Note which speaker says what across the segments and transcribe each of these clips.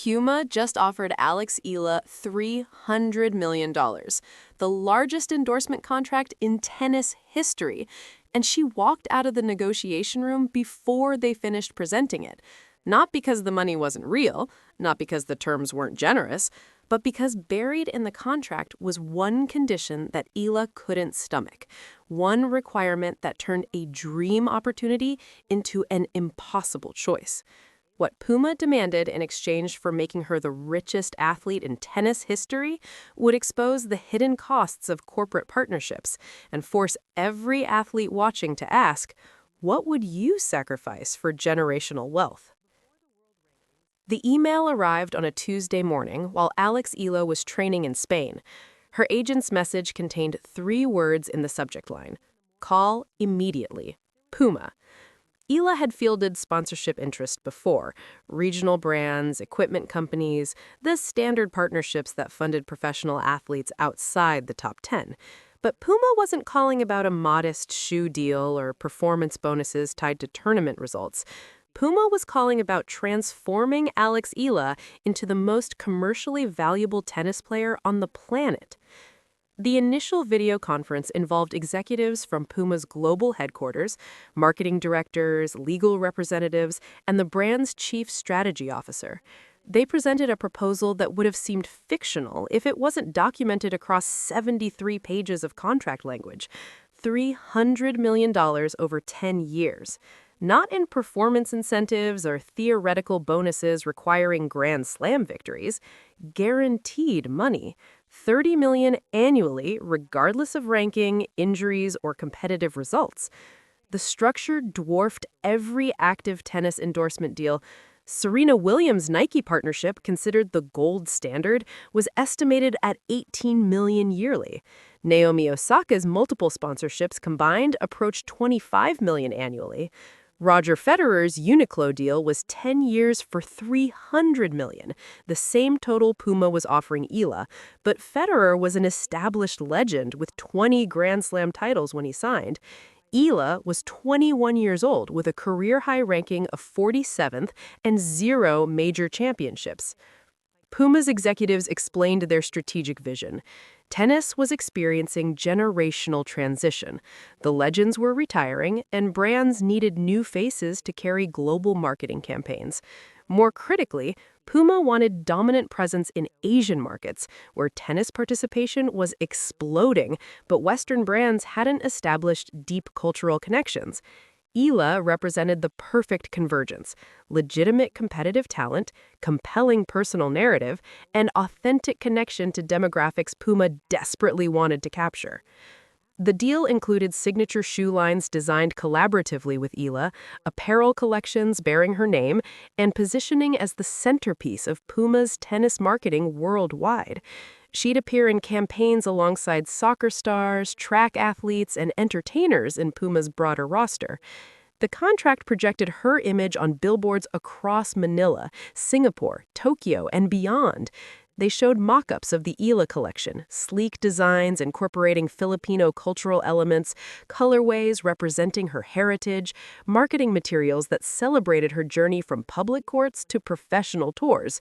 Speaker 1: Puma just offered Alex Eala $300 million, the largest endorsement contract in tennis history, and she walked out of the negotiation room before they finished presenting it. Not because the money wasn't real, not because the terms weren't generous, but because buried in the contract was one condition that Eala couldn't stomach, one requirement that turned a dream opportunity into an impossible choice. What Puma demanded in exchange for making her the richest athlete in tennis history would expose the hidden costs of corporate partnerships and force every athlete watching to ask, what would you sacrifice for generational wealth? The email arrived on a Tuesday morning while Alex Eala was training in Spain. Her agent's message contained 3 words in the subject line: call immediately. Puma. Eala had fielded sponsorship interest before: regional brands, equipment companies, the standard partnerships that funded professional athletes outside the top 10. But Puma wasn't calling about a modest shoe deal or performance bonuses tied to tournament results. Puma was calling about transforming Alex Eala into the most commercially valuable tennis player on the planet. The initial video conference involved executives from Puma's global headquarters, marketing directors, legal representatives, and the brand's chief strategy officer. They presented a proposal that would have seemed fictional if it wasn't documented across 73 pages of contract language: $300 million over 10 years. Not in performance incentives or theoretical bonuses requiring Grand Slam victories. Guaranteed money. $30 million annually, regardless of ranking, injuries, or competitive results. The structure dwarfed every active tennis endorsement deal. Serena Williams' Nike partnership, considered the gold standard, was estimated at $18 million yearly. Naomi Osaka's multiple sponsorships combined approached $25 million annually. Roger Federer's Uniqlo deal was 10 years for $300 million, the same total Puma was offering Eala, but Federer was an established legend with 20 Grand Slam titles when he signed. Eala was 21 years old with a career-high ranking of 47th and 0 major championships. Puma's executives explained their strategic vision. Tennis was experiencing generational transition. The legends were retiring, and brands needed new faces to carry global marketing campaigns. More critically, Puma wanted dominant presence in Asian markets, where tennis participation was exploding, but Western brands hadn't established deep cultural connections. Eala represented the perfect convergence: legitimate competitive talent, compelling personal narrative, and authentic connection to demographics Puma desperately wanted to capture. The deal included signature shoe lines designed collaboratively with Eala, apparel collections bearing her name, and positioning as the centerpiece of Puma's tennis marketing worldwide. She'd appear in campaigns alongside soccer stars, track athletes, and entertainers in Puma's broader roster. The contract projected her image on billboards across Manila, Singapore, Tokyo, and beyond. They showed mock-ups of the Eala collection, sleek designs incorporating Filipino cultural elements, colorways representing her heritage, marketing materials that celebrated her journey from public courts to professional tours.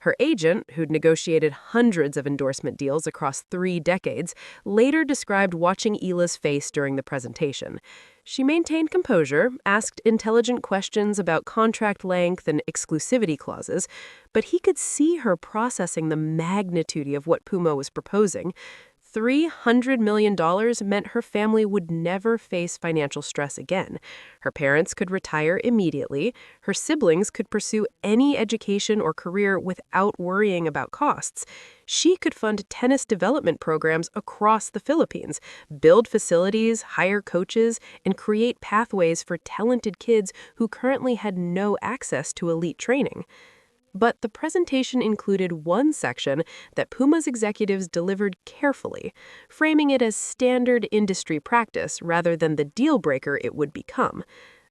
Speaker 1: Her agent, who'd negotiated hundreds of endorsement deals across 3 decades, later described watching Eala's face during the presentation. She maintained composure, asked intelligent questions about contract length and exclusivity clauses, but he could see her processing the magnitude of what Puma was proposing. $300 million meant her family would never face financial stress again. Her parents could retire immediately. Her siblings could pursue any education or career without worrying about costs. She could fund tennis development programs across the Philippines, build facilities, hire coaches, and create pathways for talented kids who currently had no access to elite training. But the presentation included one section that Puma's executives delivered carefully, framing it as standard industry practice rather than the deal-breaker it would become.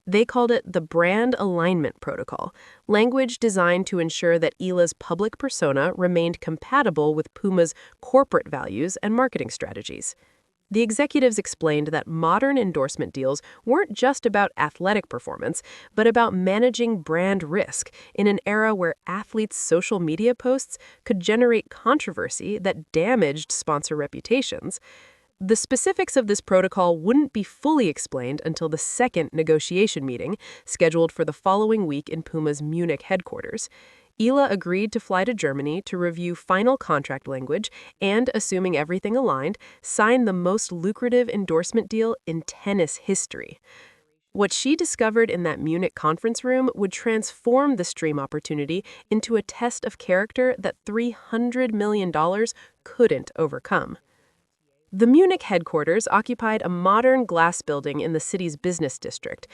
Speaker 1: They called it the Brand Alignment Protocol, language designed to ensure that Eala's public persona remained compatible with Puma's corporate values and marketing strategies. The executives explained that modern endorsement deals weren't just about athletic performance, but about managing brand risk in an era where athletes' social media posts could generate controversy that damaged sponsor reputations. The specifics of this protocol wouldn't be fully explained until the second negotiation meeting, scheduled for the following week in Puma's Munich headquarters. Eala agreed to fly to Germany to review final contract language and, assuming everything aligned, sign the most lucrative endorsement deal in tennis history. What she discovered in that Munich conference room would transform the stream opportunity into a test of character that $300 million couldn't overcome. The Munich headquarters occupied a modern glass building in the city's business district.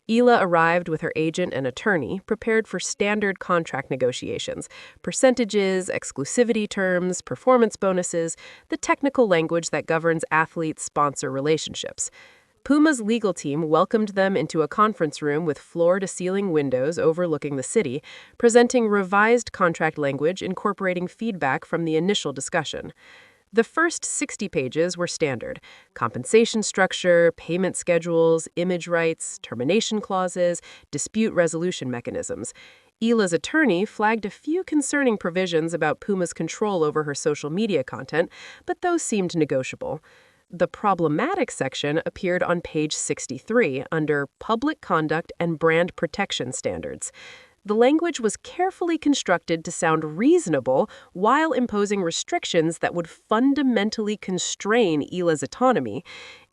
Speaker 1: Eala arrived with her agent and attorney, prepared for standard contract negotiations, percentages, exclusivity terms, performance bonuses, the technical language that governs athlete-sponsor relationships. Puma's legal team welcomed them into a conference room with floor-to-ceiling windows overlooking the city, presenting revised contract language incorporating feedback from the initial discussion. The first 60 pages were standard: compensation structure, payment schedules, image rights, termination clauses, dispute resolution mechanisms. Eala's attorney flagged a few concerning provisions about Puma's control over her social media content, but those seemed negotiable. The problematic section appeared on page 63 under Public Conduct and Brand Protection Standards. The language was carefully constructed to sound reasonable while imposing restrictions that would fundamentally constrain Eala's autonomy.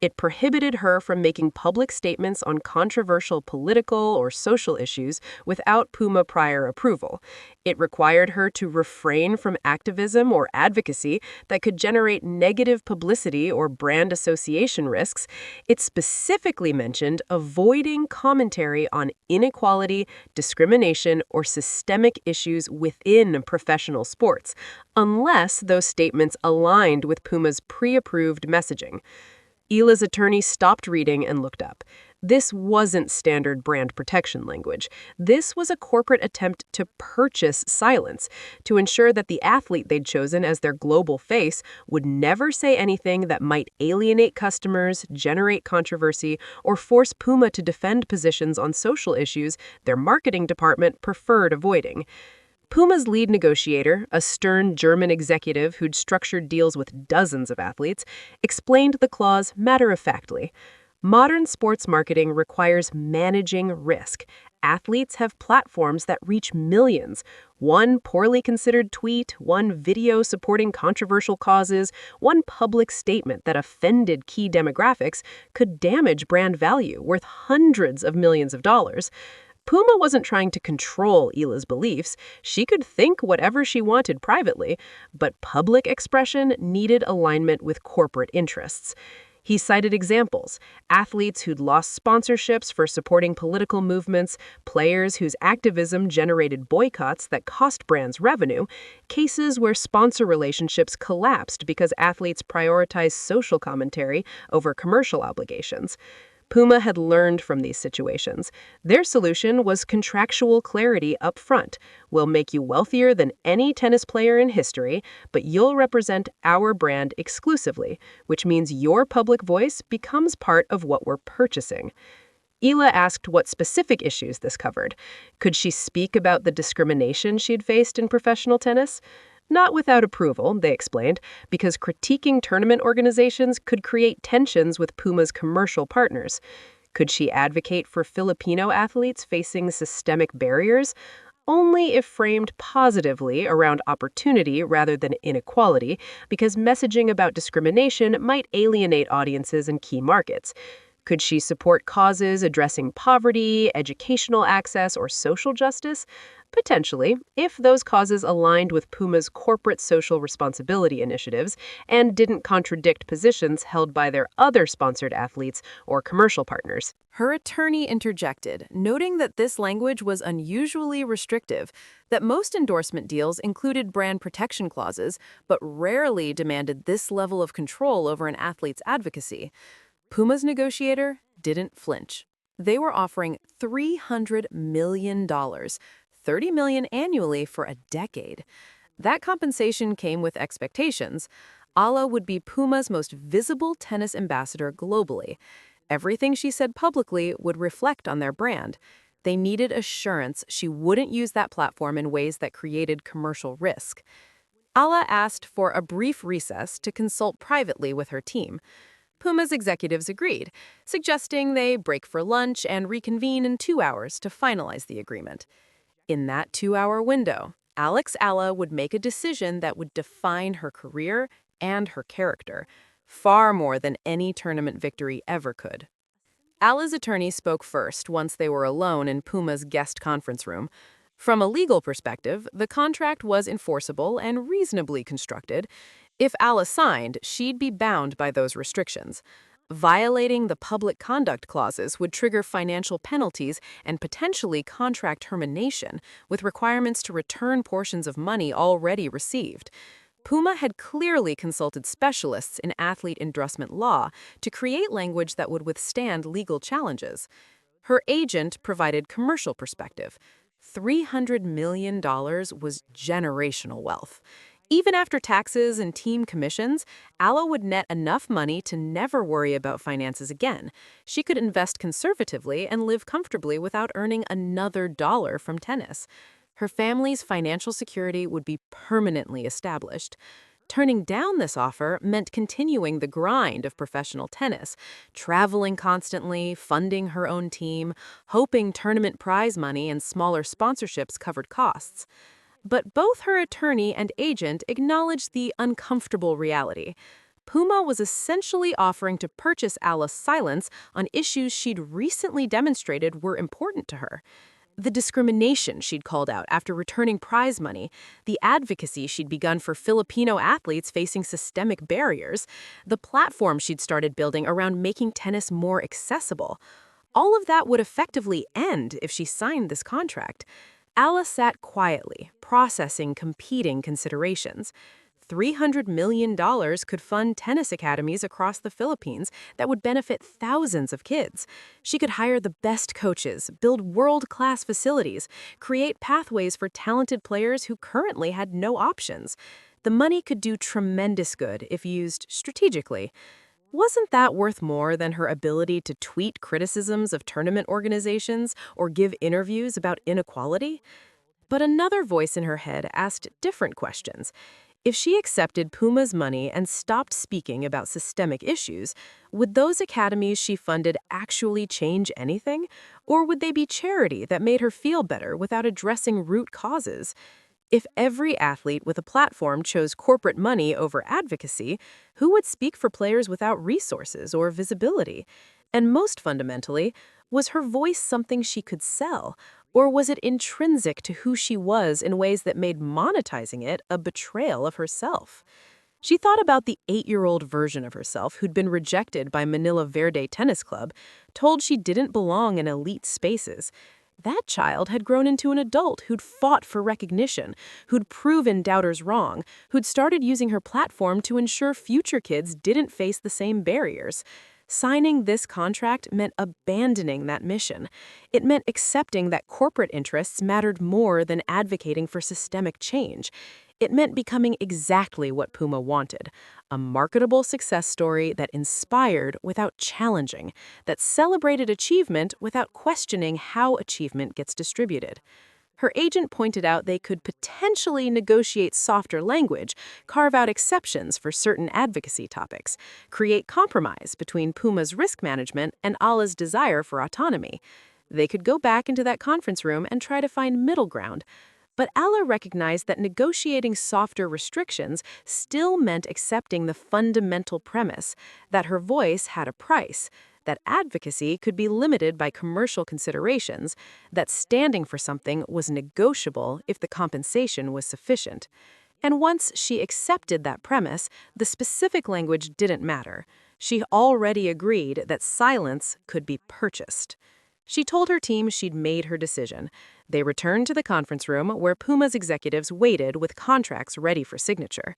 Speaker 1: It prohibited her from making public statements on controversial political or social issues without Puma prior approval. It required her to refrain from activism or advocacy that could generate negative publicity or brand association risks. It specifically mentioned avoiding commentary on inequality, discrimination, or systemic issues within professional sports, unless those statements aligned with Puma's pre-approved messaging. Eala's attorney stopped reading and looked up. This wasn't standard brand protection language. This was a corporate attempt to purchase silence, to ensure that the athlete they'd chosen as their global face would never say anything that might alienate customers, generate controversy, or force Puma to defend positions on social issues their marketing department preferred avoiding. Puma's lead negotiator, a stern German executive who'd structured deals with dozens of athletes, explained the clause matter-of-factly. Modern sports marketing requires managing risk. Athletes have platforms that reach millions. One poorly considered tweet, one video supporting controversial causes, one public statement that offended key demographics could damage brand value worth hundreds of millions of dollars. Puma wasn't trying to control Eala's beliefs. She could think whatever she wanted privately, but public expression needed alignment with corporate interests. He cited examples: athletes who'd lost sponsorships for supporting political movements, players whose activism generated boycotts that cost brands revenue, cases where sponsor relationships collapsed because athletes prioritized social commentary over commercial obligations. Puma had learned from these situations. Their solution was contractual clarity up front. We'll make you wealthier than any tennis player in history, but you'll represent our brand exclusively, which means your public voice becomes part of what we're purchasing. Eala asked what specific issues this covered. Could she speak about the discrimination she'd faced in professional tennis? Not without approval, they explained, because critiquing tournament organizations could create tensions with Puma's commercial partners. Could she advocate for Filipino athletes facing systemic barriers? Only if framed positively around opportunity rather than inequality, because messaging about discrimination might alienate audiences in key markets. Could she support causes addressing poverty, educational access, or social justice? Potentially, if those causes aligned with Puma's corporate social responsibility initiatives and didn't contradict positions held by their other sponsored athletes or commercial partners. Her attorney interjected, noting that this language was unusually restrictive, that most endorsement deals included brand protection clauses, but rarely demanded this level of control over an athlete's advocacy. Puma's negotiator didn't flinch. They were offering $300 million, $30 million annually for a decade. That compensation came with expectations: Eala would be Puma's most visible tennis ambassador globally. Everything she said publicly would reflect on their brand. They needed assurance she wouldn't use that platform in ways that created commercial risk. Eala asked for a brief recess to consult privately with her team. Puma's executives agreed, suggesting they break for lunch and reconvene in 2 hours to finalize the agreement. In that 2 hour window, Alex Eala would make a decision that would define her career and her character, far more than any tournament victory ever could. Ala's attorney spoke first once they were alone in Puma's guest conference room. From a legal perspective, the contract was enforceable and reasonably constructed. If Eala signed, she'd be bound by those restrictions. Violating the public conduct clauses would trigger financial penalties and potentially contract termination, with requirements to return portions of money already received. Puma had clearly consulted specialists in athlete endorsement law to create language that would withstand legal challenges. Her agent provided commercial perspective. $300 million was generational wealth. Even after taxes and team commissions, Eala would net enough money to never worry about finances again. She could invest conservatively and live comfortably without earning another dollar from tennis. Her family's financial security would be permanently established. Turning down this offer meant continuing the grind of professional tennis, traveling constantly, funding her own team, hoping tournament prize money and smaller sponsorships covered costs. But both her attorney and agent acknowledged the uncomfortable reality. Puma was essentially offering to purchase Eala's silence on issues she'd recently demonstrated were important to her. The discrimination she'd called out after returning prize money, the advocacy she'd begun for Filipino athletes facing systemic barriers, the platform she'd started building around making tennis more accessible. All of that would effectively end if she signed this contract. Eala sat quietly, processing competing considerations. $300 million could fund tennis academies across the Philippines that would benefit thousands of kids. She could hire the best coaches, build world-class facilities, create pathways for talented players who currently had no options. The money could do tremendous good if used strategically. Wasn't that worth more than her ability to tweet criticisms of tournament organizations or give interviews about inequality? But another voice in her head asked different questions. If she accepted Puma's money and stopped speaking about systemic issues, would those academies she funded actually change anything? Or would they be charity that made her feel better without addressing root causes? If every athlete with a platform chose corporate money over advocacy, who would speak for players without resources or visibility? And most fundamentally, was her voice something she could sell? Or was it intrinsic to who she was in ways that made monetizing it a betrayal of herself? She thought about the 8-year-old version of herself who'd been rejected by Manila Verde Tennis Club, told she didn't belong in elite spaces. That child had grown into an adult who'd fought for recognition, who'd proven doubters wrong, who'd started using her platform to ensure future kids didn't face the same barriers. Signing this contract meant abandoning that mission. It meant accepting that corporate interests mattered more than advocating for systemic change. It meant becoming exactly what Puma wanted, a marketable success story that inspired without challenging, that celebrated achievement without questioning how achievement gets distributed. Her agent pointed out they could potentially negotiate softer language, carve out exceptions for certain advocacy topics, create compromise between Puma's risk management and Eala's desire for autonomy. They could go back into that conference room and try to find middle ground. But Eala recognized that negotiating softer restrictions still meant accepting the fundamental premise that her voice had a price, that advocacy could be limited by commercial considerations, that standing for something was negotiable if the compensation was sufficient. And once she accepted that premise, the specific language didn't matter. She already agreed that silence could be purchased. She told her team she'd made her decision. They returned to the conference room where Puma's executives waited with contracts ready for signature.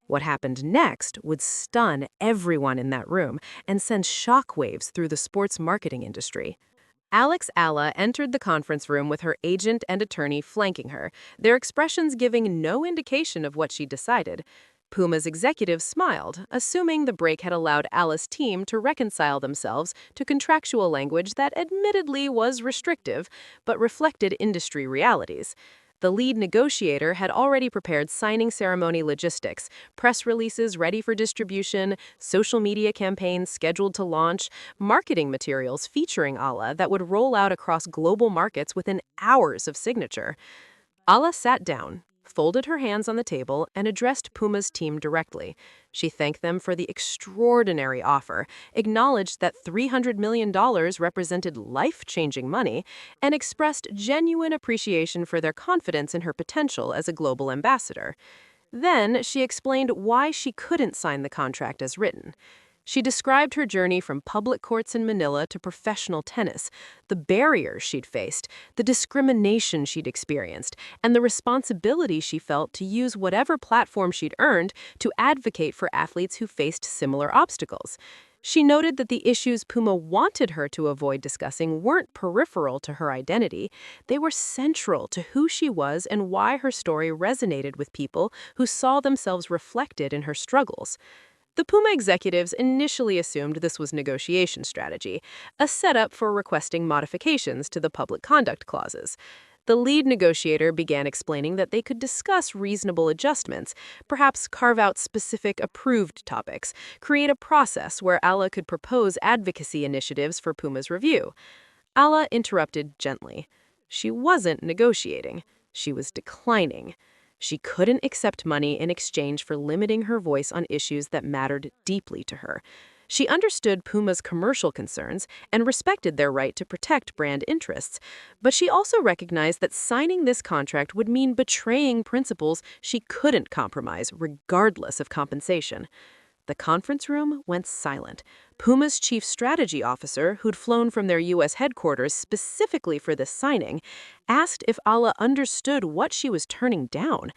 Speaker 1: What happened next would stun everyone in that room and send shockwaves through the sports marketing industry. Alex Eala entered the conference room with her agent and attorney flanking her, their expressions giving no indication of what she decided. Puma's executives smiled, assuming the break had allowed Ala's team to reconcile themselves to contractual language that admittedly was restrictive, but reflected industry realities. The lead negotiator had already prepared signing ceremony logistics, press releases ready for distribution, social media campaigns scheduled to launch, marketing materials featuring Ala that would roll out across global markets within hours of signature. Ala sat down, folded her hands on the table, and addressed Puma's team directly. She thanked them for the extraordinary offer, acknowledged that $300 million represented life-changing money, and expressed genuine appreciation for their confidence in her potential as a global ambassador. Then she explained why she couldn't sign the contract as written. She described her journey from public courts in Manila to professional tennis, the barriers she'd faced, the discrimination she'd experienced, and the responsibility she felt to use whatever platform she'd earned to advocate for athletes who faced similar obstacles. She noted that the issues Puma wanted her to avoid discussing weren't peripheral to her identity. They were central to who she was and why her story resonated with people who saw themselves reflected in her struggles. The Puma executives initially assumed this was negotiation strategy, a setup for requesting modifications to the public conduct clauses. The lead negotiator began explaining that they could discuss reasonable adjustments, perhaps carve out specific approved topics, create a process where Ala could propose advocacy initiatives for Puma's review. Ala interrupted gently. She wasn't negotiating. She was declining. She couldn't accept money in exchange for limiting her voice on issues that mattered deeply to her. She understood Puma's commercial concerns and respected their right to protect brand interests, but she also recognized that signing this contract would mean betraying principles she couldn't compromise, regardless of compensation. The conference room went silent. Puma's chief strategy officer, who'd flown from their U.S. headquarters specifically for this signing, asked if Ala understood what she was turning down.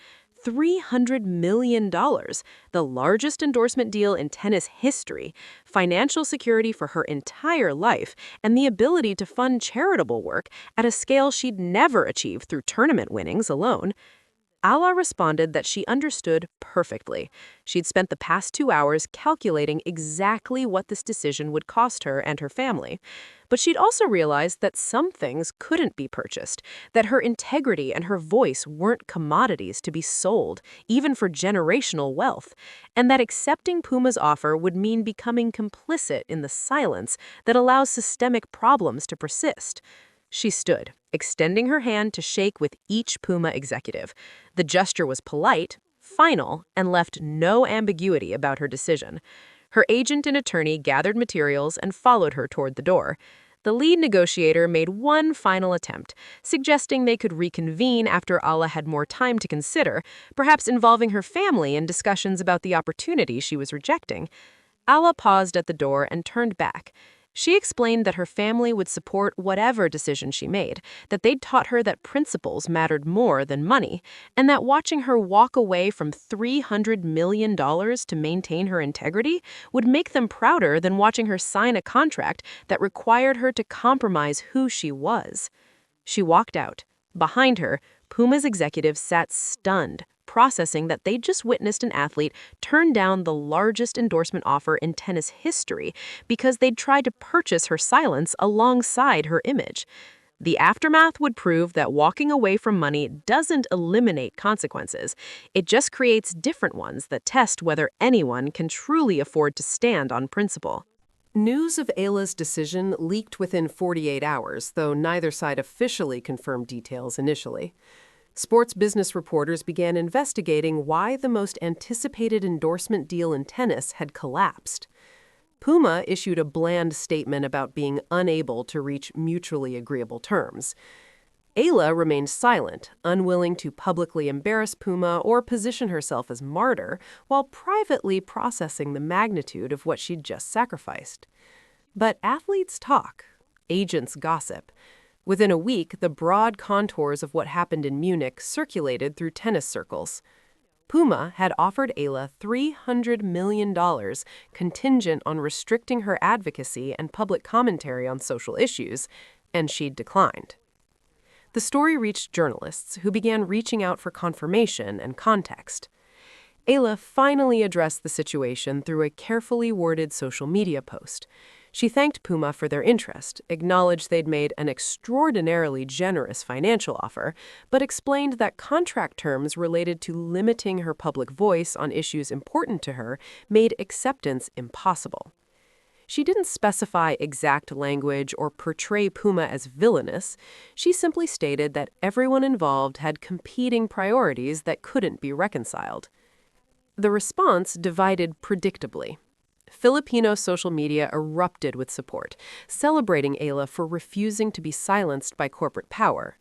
Speaker 1: $300 million, the largest endorsement deal in tennis history, financial security for her entire life, and the ability to fund charitable work at a scale she'd never achieved through tournament winnings alone. Ala responded that she understood perfectly. She'd spent the past 2 hours calculating exactly what this decision would cost her and her family. But she'd also realized that some things couldn't be purchased, that her integrity and her voice weren't commodities to be sold, even for generational wealth, and that accepting Puma's offer would mean becoming complicit in the silence that allows systemic problems to persist. She stood, extending her hand to shake with each Puma executive. The gesture was polite, final, and left no ambiguity about her decision. Her agent and attorney gathered materials and followed her toward the door. The lead negotiator made one final attempt, suggesting they could reconvene after Ala had more time to consider, perhaps involving her family in discussions about the opportunity she was rejecting. Ala paused at the door and turned back. She explained that her family would support whatever decision she made, that they'd taught her that principles mattered more than money, and that watching her walk away from $300 million to maintain her integrity would make them prouder than watching her sign a contract that required her to compromise who she was. She walked out. Behind her, Puma's executives sat stunned, processing that they'd just witnessed an athlete turn down the largest endorsement offer in tennis history because they'd tried to purchase her silence alongside her image. The aftermath would prove that walking away from money doesn't eliminate consequences. It just creates different ones that test whether anyone can truly afford to stand on principle. News of Eala's decision leaked within 48 hours, though neither side officially confirmed details initially. Sports business reporters began investigating why the most anticipated endorsement deal in tennis had collapsed. Puma issued a bland statement about being unable to reach mutually agreeable terms. Eala remained silent, unwilling to publicly embarrass Puma or position herself as martyr, while privately processing the magnitude of what she'd just sacrificed. But athletes talk, agents gossip. Within a week, the broad contours of what happened in Munich circulated through tennis circles. Puma had offered Eala $300 million contingent on restricting her advocacy and public commentary on social issues, and she'd declined. The story reached journalists who began reaching out for confirmation and context. Eala finally addressed the situation through a carefully worded social media post. She thanked Puma for their interest, acknowledged they'd made an extraordinarily generous financial offer, but explained that contract terms related to limiting her public voice on issues important to her made acceptance impossible. She didn't specify exact language or portray Puma as villainous. She simply stated that everyone involved had competing priorities that couldn't be reconciled. The response divided predictably. Filipino social media erupted with support, celebrating Eala for refusing to be silenced by corporate power.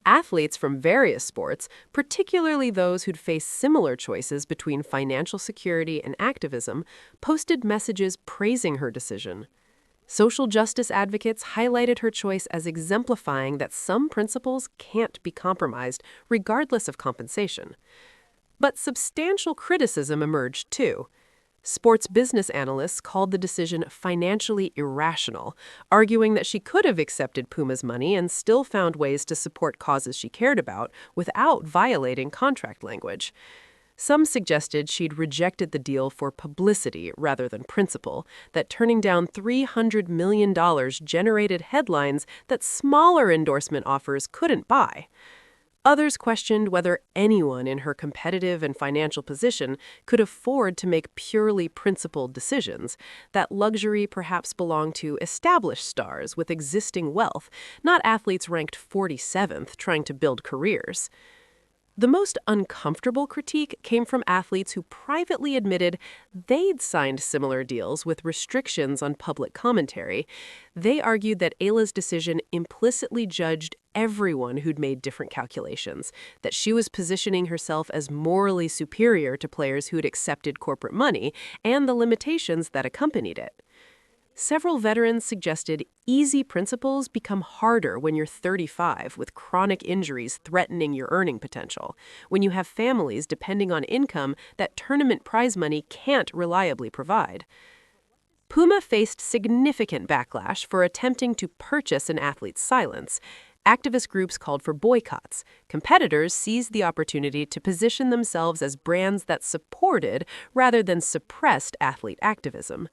Speaker 1: Athletes from various sports, particularly those who'd faced similar choices between financial security and activism, posted messages praising her decision. Social justice advocates highlighted her choice as exemplifying that some principles can't be compromised, regardless of compensation. But substantial criticism emerged, too. Sports business analysts called the decision financially irrational, arguing that she could have accepted Puma's money and still found ways to support causes she cared about without violating contract language. Some suggested she'd rejected the deal for publicity rather than principle, that turning down $300 million generated headlines that smaller endorsement offers couldn't buy. Others questioned whether anyone in her competitive and financial position could afford to make purely principled decisions. That luxury perhaps belonged to established stars with existing wealth, not athletes ranked 47th trying to build careers. The most uncomfortable critique came from athletes who privately admitted they'd signed similar deals with restrictions on public commentary. They argued that Eala's decision implicitly judged everyone who'd made different calculations, that she was positioning herself as morally superior to players who'd accepted corporate money and the limitations that accompanied it. Several veterans suggested easy principles become harder when you're 35 with chronic injuries threatening your earning potential, when you have families depending on income that tournament prize money can't reliably provide. Puma faced significant backlash for attempting to purchase an athlete's silence. Activist groups called for boycotts. Competitors seized the opportunity to position themselves as brands that supported rather than suppressed athlete activism.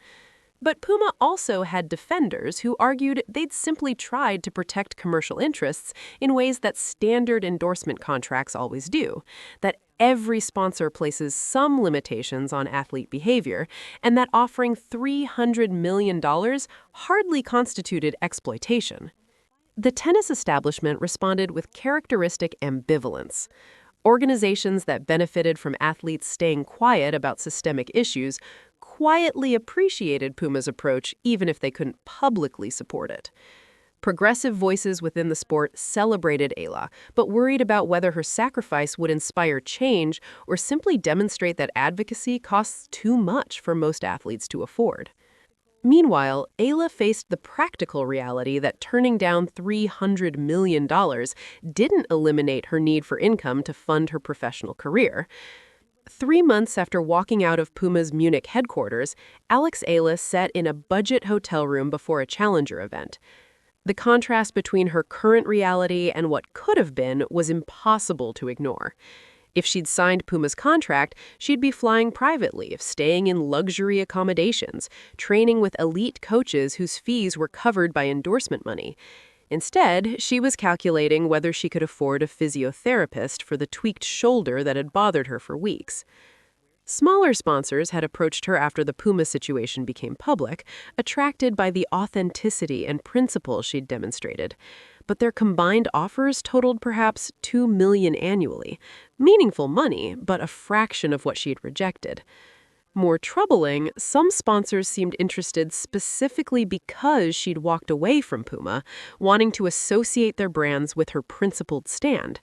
Speaker 1: But Puma also had defenders who argued they'd simply tried to protect commercial interests in ways that standard endorsement contracts always do, that every sponsor places some limitations on athlete behavior, and that offering $300 million hardly constituted exploitation. The tennis establishment responded with characteristic ambivalence. Organizations that benefited from athletes staying quiet about systemic issues quietly appreciated Puma's approach even if they couldn't publicly support it. Progressive voices within the sport celebrated Eala, but worried about whether her sacrifice would inspire change or simply demonstrate that advocacy costs too much for most athletes to afford. Meanwhile, Eala faced the practical reality that turning down $300 million didn't eliminate her need for income to fund her professional career. 3 months after walking out of Puma's Munich headquarters, Alex Eala sat in a budget hotel room before a challenger event. The contrast between her current reality and what could have been was impossible to ignore. If she'd signed Puma's contract, she'd be flying privately, staying in luxury accommodations, training with elite coaches whose fees were covered by endorsement money. Instead, she was calculating whether she could afford a physiotherapist for the tweaked shoulder that had bothered her for weeks. Smaller sponsors had approached her after the Puma situation became public, attracted by the authenticity and principle she'd demonstrated. But their combined offers totaled perhaps $2 million annually. Meaningful money, but a fraction of what she'd rejected. More troubling, some sponsors seemed interested specifically because she'd walked away from Puma, wanting to associate their brands with her principled stand.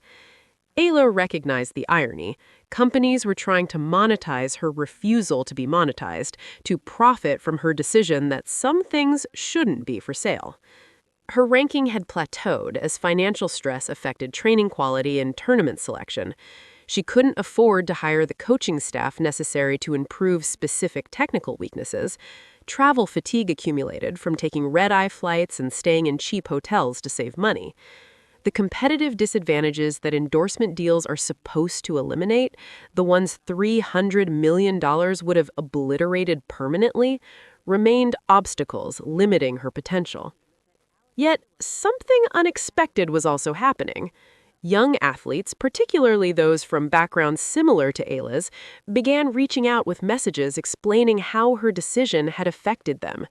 Speaker 1: Eala recognized the irony. Companies were trying to monetize her refusal to be monetized, to profit from her decision that some things shouldn't be for sale. Her ranking had plateaued as financial stress affected training quality and tournament selection. She couldn't afford to hire the coaching staff necessary to improve specific technical weaknesses. Travel fatigue accumulated from taking red-eye flights and staying in cheap hotels to save money. The competitive disadvantages that endorsement deals are supposed to eliminate, the ones $300 million would have obliterated permanently, remained obstacles limiting her potential. Yet, something unexpected was also happening. Young athletes, particularly those from backgrounds similar to Ayla's, began reaching out with messages explaining how her decision had affected them.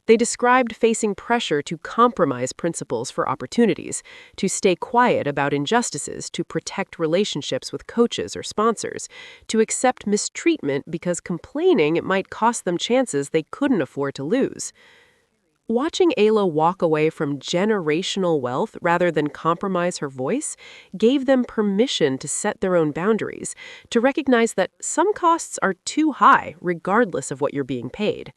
Speaker 1: They described facing pressure to compromise principles for opportunities, to stay quiet about injustices, to protect relationships with coaches or sponsors, to accept mistreatment because complaining might cost them chances they couldn't afford to lose. Watching Ayla walk away from generational wealth rather than compromise her voice gave them permission to set their own boundaries, to recognize that some costs are too high regardless of what you're being paid.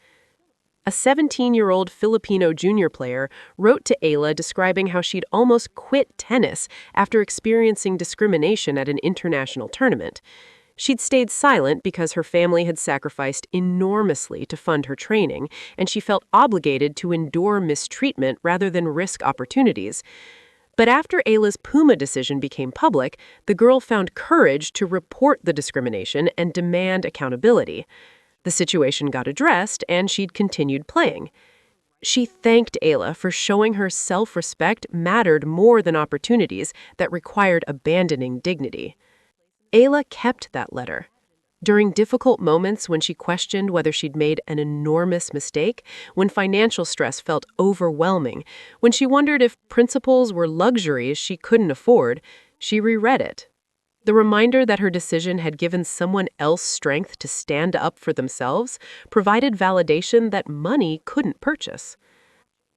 Speaker 1: A 17-year-old Filipino junior player wrote to Ayla describing how she'd almost quit tennis after experiencing discrimination at an international tournament. She'd stayed silent because her family had sacrificed enormously to fund her training, and she felt obligated to endure mistreatment rather than risk opportunities. But after Ayla's Puma decision became public, the girl found courage to report the discrimination and demand accountability. The situation got addressed, and she'd continued playing. She thanked Ayla for showing her self-respect mattered more than opportunities that required abandoning dignity. Ayla kept that letter. During difficult moments when she questioned whether she'd made an enormous mistake, when financial stress felt overwhelming, when she wondered if principles were luxuries she couldn't afford, she reread it. The reminder that her decision had given someone else strength to stand up for themselves provided validation that money couldn't purchase.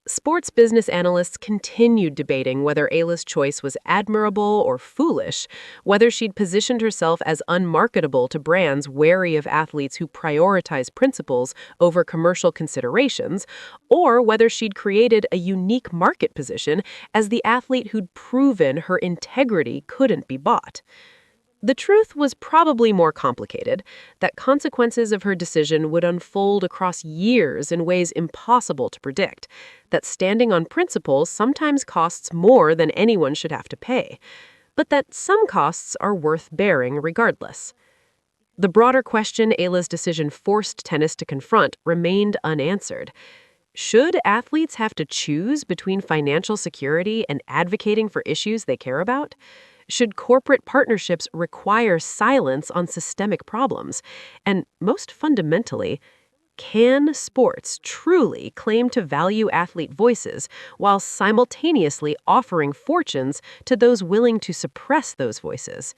Speaker 1: Sports business analysts continued debating whether Ayla's choice was admirable or foolish, whether she'd positioned herself as unmarketable to brands wary of athletes who prioritize principles over commercial considerations, or whether she'd created a unique market position as the athlete who'd proven her integrity couldn't be bought. The truth was probably more complicated, that consequences of her decision would unfold across years in ways impossible to predict, that standing on principle sometimes costs more than anyone should have to pay, but that some costs are worth bearing regardless. The broader question Ayla's decision forced tennis to confront remained unanswered. Should athletes have to choose between financial security and advocating for issues they care about? Should corporate partnerships require silence on systemic problems? And most fundamentally, can sports truly claim to value athlete voices while simultaneously offering fortunes to those willing to suppress those voices?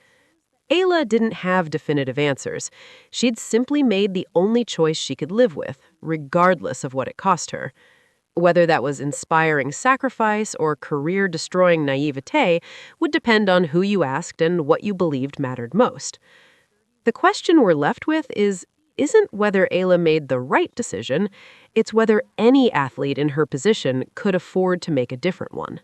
Speaker 1: Ayla didn't have definitive answers. She'd simply made the only choice she could live with, regardless of what it cost her. Whether that was inspiring sacrifice or career-destroying naivete would depend on who you asked and what you believed mattered most. The question we're left with isn't whether Ayla made the right decision, it's whether any athlete in her position could afford to make a different one.